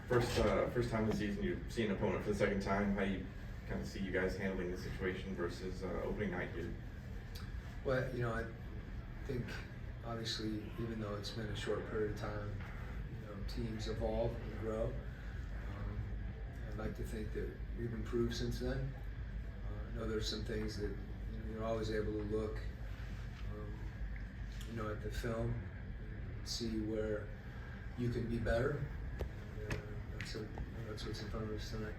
first time this season you see an opponent for the second time. How do you kind of see you guys handling the situation versus opening night here? Well, I think obviously, even though it's been a short period of time, teams evolve and grow. I'd like to think that we've improved since then. I know there's some things that you're always able to look, at the film, and see where you can be better. And, that's what's in front of us tonight.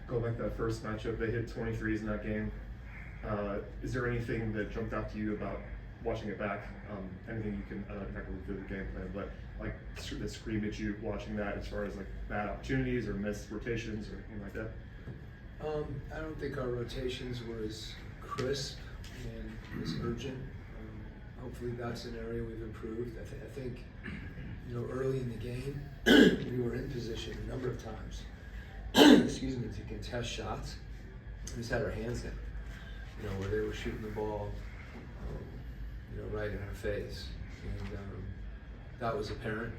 Go back to that first matchup, they hit 23s in that game. Is there anything that jumped out to you about watching it back? Anything you can, not going to do the game plan, but like that screamed at you watching that as far as like bad opportunities or missed rotations or anything like that? I don't think our rotations were as crisp and as urgent. Hopefully that's an area we've improved. I think, early in the game, we were in position a number of times, excuse me, to contest shots. We just had our hands down, where they were shooting the ball, right in our face. And that was apparent.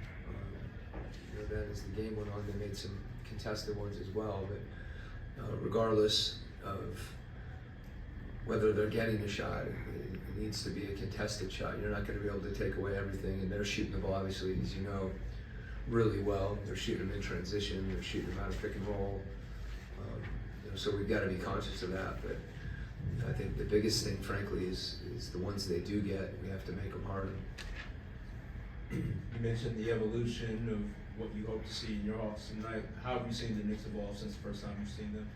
Then as the game went on, they made some contested ones as well. But regardless of whether they're getting a shot, it needs to be a contested shot. You're not going to be able to take away everything. And they're shooting the ball, obviously, as you know, really well. They're shooting them in transition. They're shooting them out of pick and roll. So we've got to be conscious of that. But I think the biggest thing, frankly, is the ones they do get, we have to make them harder. You mentioned the evolution of what you hope to see in your office tonight. How have you seen the Knicks evolve since the first time you've seen them?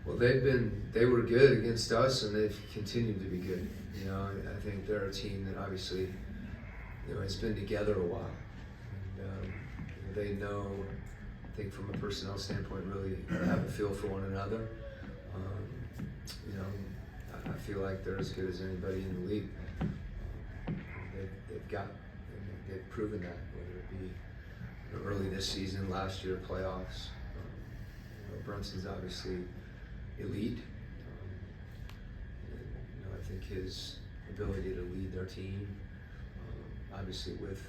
Well, they were good against us, and they've continued to be good. I think they're a team that obviously, has been together a while. And they know, I think from a personnel standpoint, really have a feel for one another. I feel like they're as good as anybody in the league. They've proven that, whether it be early this season, last year, playoffs. Brunson's obviously elite. I think his ability to lead their team, obviously with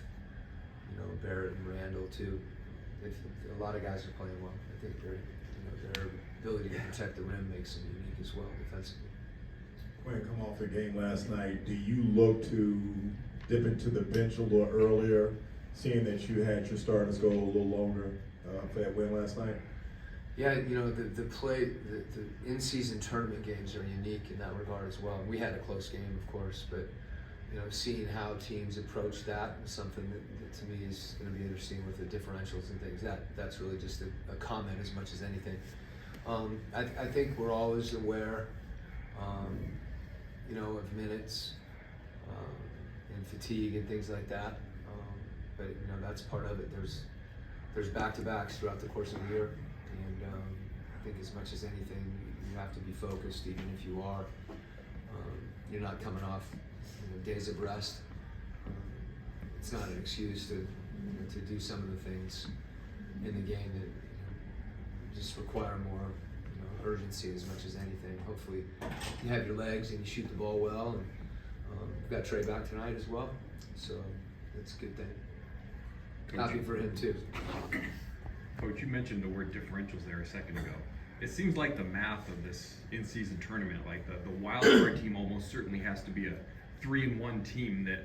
Barrett and Randall too. A lot of guys are playing well. I think their ability to protect the rim makes them unique as well defensively. Quinn, come off the game last night. Do you look to dip into the bench a little earlier, seeing that you had your starters go a little longer for that win last night? Yeah, the in-season tournament games are unique in that regard as well. We had a close game, of course, but seeing how teams approach that is something that to me is going to be interesting with the differentials and things. That's really just a comment as much as anything. I think we're always aware, of minutes and fatigue and things like that. But that's part of it. There's back-to-backs throughout the course of the year, and I think as much as anything, you have to be focused. Even if you are, you're not coming off days of rest. It's not an excuse to do some of the things in the game that just require more urgency as much as anything. Hopefully you have your legs and you shoot the ball well, and we've got Trey back tonight as well, so that's a good thing. Happy for him too. Coach, you mentioned the word differentials there a second ago. It seems like the math of this in-season tournament, like the wild card team almost certainly has to be a 3-1 team that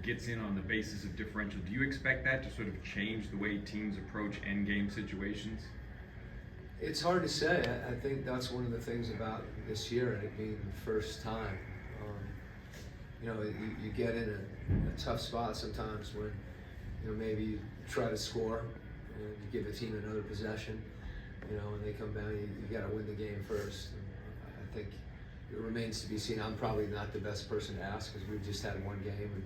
gets in on the basis of differential. Do you expect that to sort of change the way teams approach end game situations? It's hard to say. I think that's one of the things about this year and it being the first time. You get in a tough spot sometimes when maybe you try to score and you give a team another possession, and they come down, you got to win the game first. And I think it remains to be seen. I'm probably not the best person to ask because we've just had one game and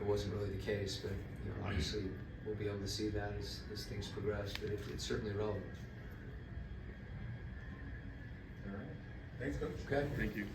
it wasn't really the case, but obviously we'll be able to see that as things progress, but it's certainly relevant. All right. Thanks, Coach. Okay. Thank you.